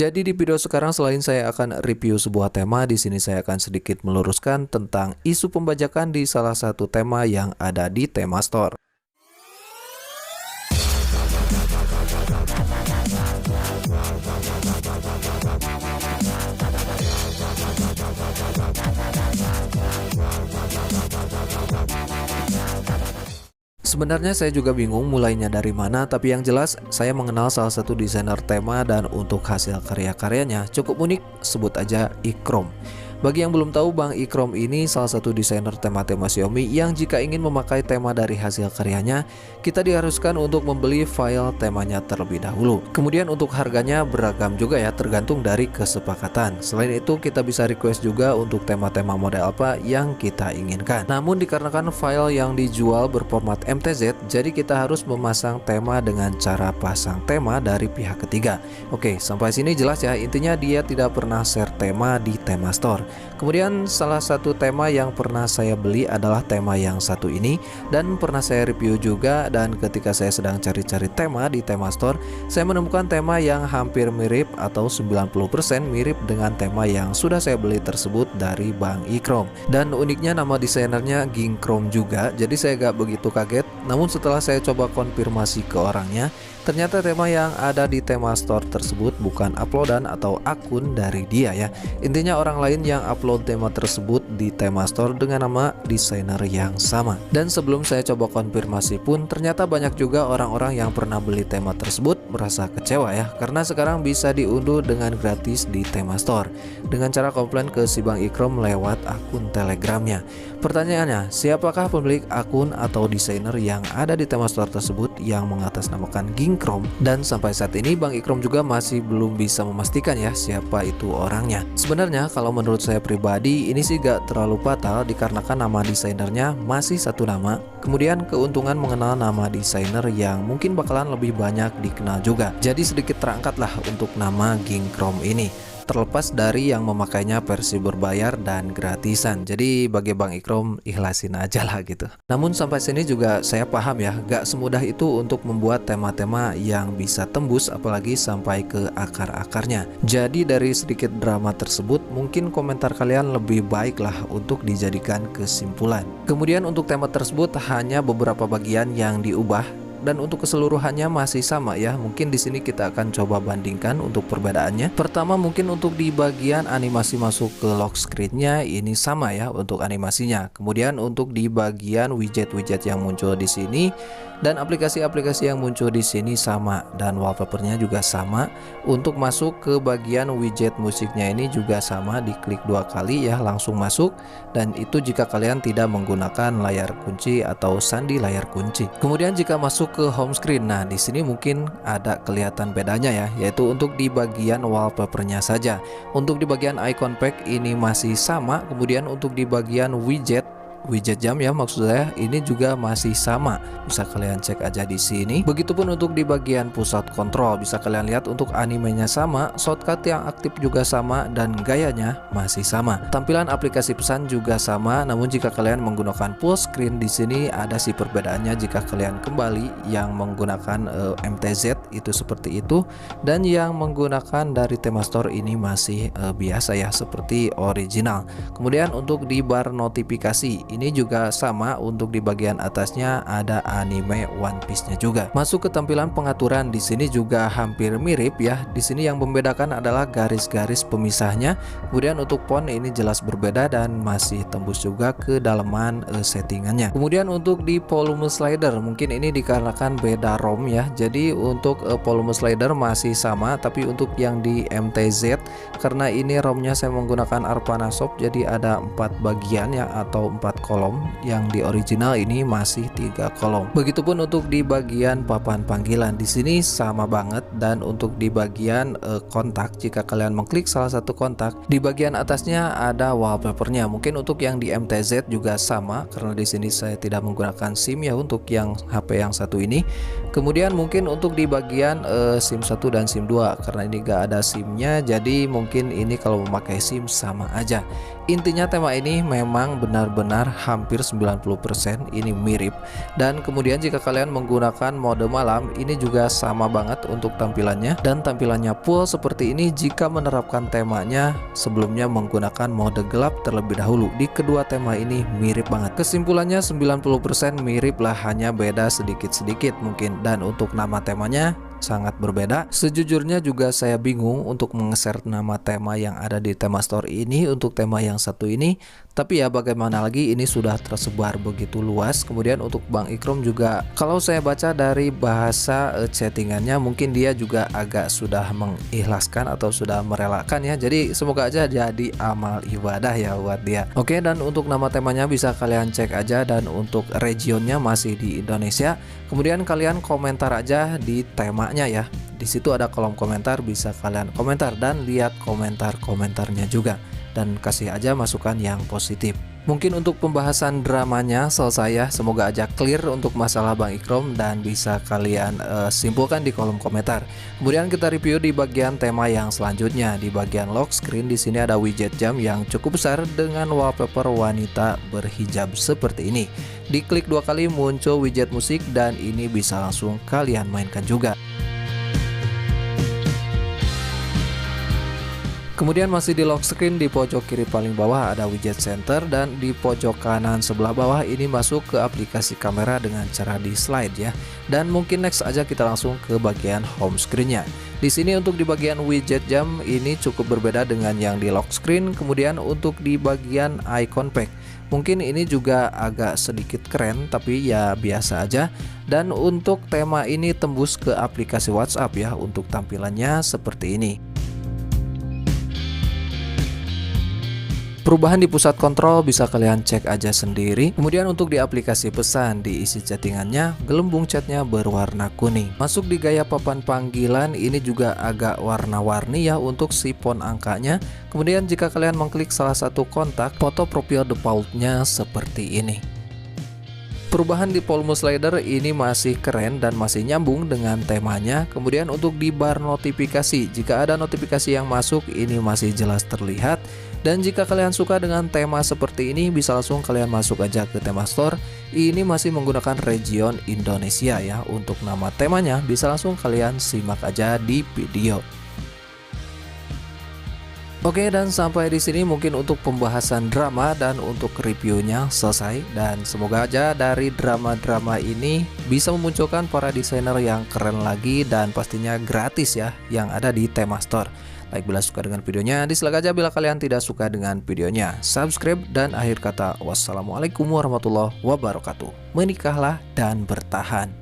Jadi di video sekarang selain saya akan review sebuah tema, di sini saya akan sedikit meluruskan tentang isu pembajakan di salah satu tema yang ada di Tema Store. Sebenarnya saya juga bingung mulainya dari mana, tapi yang jelas saya mengenal salah satu desainer tema dan untuk hasil karya-karyanya cukup unik, sebut aja Ikrom. Bagi yang belum tahu, Bang Ikrom ini salah satu desainer tema-tema Xiaomi yang jika ingin memakai tema dari hasil karyanya, kita diharuskan untuk membeli file temanya terlebih dahulu. Kemudian untuk harganya beragam juga ya, tergantung dari kesepakatan. Selain itu kita bisa request juga untuk tema-tema model apa yang kita inginkan. Namun dikarenakan file yang dijual berformat MTZ, jadi kita harus memasang tema dengan cara pasang tema dari pihak ketiga. Oke, sampai sini jelas ya, intinya dia tidak pernah share tema di Tema Store. Kemudian salah satu tema yang pernah saya beli adalah tema yang satu ini, dan pernah saya review juga. Dan ketika saya sedang cari-cari tema di Tema Store, saya menemukan tema yang hampir mirip atau 90% mirip dengan tema yang sudah saya beli tersebut dari Bang Ikrom. Dan uniknya nama desainernya Gingkrom juga, jadi saya gak begitu kaget. Namun setelah saya coba konfirmasi ke orangnya, ternyata tema yang ada di Tema Store tersebut bukan uploadan atau akun dari dia ya. Intinya orang lain yang upload tema tersebut di Tema Store dengan nama desainer yang sama. Dan sebelum saya coba konfirmasi pun, ternyata banyak juga orang-orang yang pernah beli tema tersebut merasa kecewa ya, karena sekarang bisa diunduh dengan gratis di Tema Store dengan cara komplain ke si Bang Ikrom lewat akun Telegramnya. Pertanyaannya, siapakah pemilik akun atau desainer yang ada di Tema Store tersebut yang mengatasnamakan Gingkrom? Dan sampai saat ini Bang Ikrom juga masih belum bisa memastikan ya siapa itu orangnya. Sebenarnya kalau menurut saya pribadi ini sih gak terlalu fatal, dikarenakan nama desainernya masih satu nama. Kemudian keuntungan mengenal nama desainer yang mungkin bakalan lebih banyak dikenal juga. Jadi sedikit terangkatlah untuk nama Gingkrom ini, terlepas dari yang memakainya versi berbayar dan gratisan. Jadi bagi Bang Ikrom ikhlasin aja lah gitu. Namun sampai sini juga saya paham ya, gak semudah itu untuk membuat tema-tema yang bisa tembus apalagi sampai ke akar-akarnya. Jadi dari sedikit drama tersebut mungkin komentar kalian lebih baik lah untuk dijadikan kesimpulan. Kemudian untuk tema tersebut hanya beberapa bagian yang diubah, dan untuk keseluruhannya masih sama ya. Mungkin di sini kita akan coba bandingkan untuk perbedaannya. Pertama mungkin untuk di bagian animasi masuk ke lock screen-nya ini sama ya untuk animasinya. Kemudian untuk di bagian widget-widget yang muncul di sini dan aplikasi-aplikasi yang muncul di sini sama, dan wallpapernya juga sama. Untuk masuk ke bagian widget musiknya ini juga sama, diklik 2 kali ya langsung masuk, dan itu jika kalian tidak menggunakan layar kunci atau sandi layar kunci. Kemudian jika masuk ke home screen, nah di sini mungkin ada kelihatan bedanya ya, yaitu untuk di bagian wallpapernya saja. Untuk di bagian icon pack ini masih sama. Kemudian untuk di bagian widget jam ya maksud saya, ini juga masih sama, bisa kalian cek aja di sini. Begitupun untuk di bagian pusat kontrol, bisa kalian lihat untuk animenya sama, shortcut yang aktif juga sama, dan gayanya masih sama. Tampilan aplikasi pesan juga sama, namun jika kalian menggunakan full screen di sini ada sih perbedaannya. Jika kalian kembali yang menggunakan MTZ itu seperti itu, dan yang menggunakan dari Tema Store ini masih biasa ya seperti original. Kemudian untuk di bar notifikasi ini juga sama, untuk di bagian atasnya ada anime One Piece-nya juga. Masuk ke tampilan pengaturan di sini juga hampir mirip ya. Di sini yang membedakan adalah garis-garis pemisahnya. Kemudian untuk font ini jelas berbeda dan masih tembus juga ke dalaman settingannya. Kemudian untuk di volume slider mungkin ini dikarenakan beda ROM ya. Jadi untuk volume slider masih sama, tapi untuk yang di MTZ karena ini ROM-nya saya menggunakan Arpana Shop, jadi ada 4 bagian ya atau 4 kolom. Yang di original ini masih 3 kolom. Begitupun untuk di bagian papan panggilan di sini sama banget, dan untuk di bagian kontak, jika kalian mengklik salah satu kontak, di bagian atasnya ada wallpapernya. Mungkin untuk yang di MTZ juga sama, karena di sini saya tidak menggunakan SIM ya untuk yang HP yang satu ini. Kemudian mungkin untuk di bagian SIM 1 dan SIM 2, karena ini gak ada SIM-nya, jadi mungkin ini kalau memakai SIM sama aja. Intinya tema ini memang benar-benar hampir 90% ini mirip. Dan kemudian jika kalian menggunakan mode malam, ini juga sama banget untuk tampilannya, dan tampilannya full seperti ini jika menerapkan temanya sebelumnya menggunakan mode gelap terlebih dahulu. Di kedua tema ini mirip banget. Kesimpulannya 90% mirip lah, hanya beda sedikit-sedikit mungkin. Dan untuk nama temanya sangat berbeda. Sejujurnya juga saya bingung untuk meng-share nama tema yang ada di tema store ini untuk tema yang satu ini. Tapi ya bagaimana lagi, ini sudah tersebar begitu luas. Kemudian untuk Bang Ikrom juga, kalau saya baca dari bahasa chattingannya, mungkin dia juga agak sudah mengikhlaskan atau sudah merelakan ya. Jadi semoga aja jadi amal ibadah ya buat dia. Oke, dan untuk nama temanya bisa kalian cek aja, dan untuk regionnya masih di Indonesia. Kemudian kalian komentar aja di temanya ya. Di situ ada kolom komentar, bisa kalian komentar dan lihat komentar-komentarnya juga, dan kasih aja masukan yang positif. Mungkin untuk pembahasan dramanya selesai ya. Semoga aja clear untuk masalah Bang Ikrom dan bisa kalian simpulkan di kolom komentar. Kemudian kita review di bagian tema yang selanjutnya. Di bagian lock screen di sini ada widget jam yang cukup besar dengan wallpaper wanita berhijab seperti ini. Diklik 2 kali muncul widget musik, dan ini bisa langsung kalian mainkan juga. Kemudian masih di lock screen, di pojok kiri paling bawah ada widget center, dan di pojok kanan sebelah bawah ini masuk ke aplikasi kamera dengan cara di slide ya. Dan mungkin next aja kita langsung ke bagian home screen-nya. Di sini untuk di bagian widget jam ini cukup berbeda dengan yang di lock screen. Kemudian untuk di bagian icon pack, mungkin ini juga agak sedikit keren tapi ya biasa aja. Dan untuk tema ini tembus ke aplikasi WhatsApp ya. Untuk tampilannya seperti ini. Perubahan di pusat kontrol bisa kalian cek aja sendiri. Kemudian untuk di aplikasi pesan, diisi chattingannya, gelembung chatnya berwarna kuning. Masuk di gaya papan panggilan, ini juga agak warna-warni ya untuk si font angkanya. Kemudian jika kalian mengklik salah satu kontak, foto profil defaultnya seperti ini. Perubahan di volume slider ini masih keren dan masih nyambung dengan temanya. Kemudian untuk di bar notifikasi, jika ada notifikasi yang masuk ini masih jelas terlihat. Dan jika kalian suka dengan tema seperti ini, bisa langsung kalian masuk aja ke tema store. Ini masih menggunakan region Indonesia ya. Untuk nama temanya bisa langsung kalian simak aja di video. Oke, dan sampai di sini mungkin untuk pembahasan drama dan untuk reviewnya selesai. Dan semoga aja dari drama-drama ini bisa memunculkan para desainer yang keren lagi dan pastinya gratis ya yang ada di tema store. Like bila suka dengan videonya, dislike aja bila kalian tidak suka dengan videonya. Subscribe, dan akhir kata wassalamualaikum warahmatullahi wabarakatuh. Menikahlah dan bertahan.